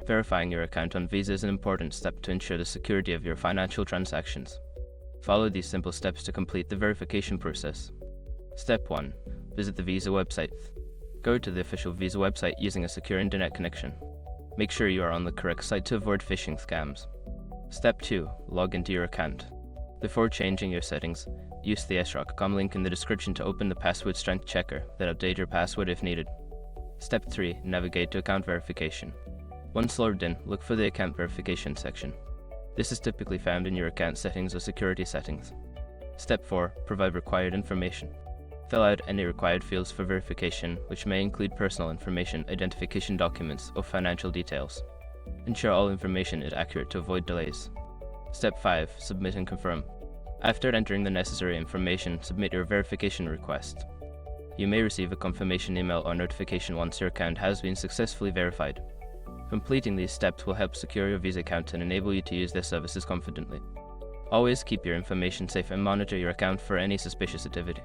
Verifying your account on Visa is an important step to ensure the security of your financial transactions. Follow these simple steps to complete the verification process. Step 1. Visit the Visa website. Go to the official Visa website using a secure internet connection. Make sure you are on the correct site to avoid phishing scams. Step 2. Log into your account. Before changing your settings, use the srock.com link in the description to open the password strength checker, then update your password if needed. Step 3. Navigate to account verification. Once logged in, look for the account verification section. This is typically found in your account settings or security settings. Step 4. Provide required information. Fill out any required fields for verification, which may include personal information, identification documents, or financial details. Ensure all information is accurate to avoid delays. Step 5. Submit and confirm. After entering the necessary information, submit your verification request. You may receive a confirmation email or notification once your account has been successfully verified. Completing these steps will help secure your Visa account and enable you to use their services confidently. Always keep your information safe and monitor your account for any suspicious activity.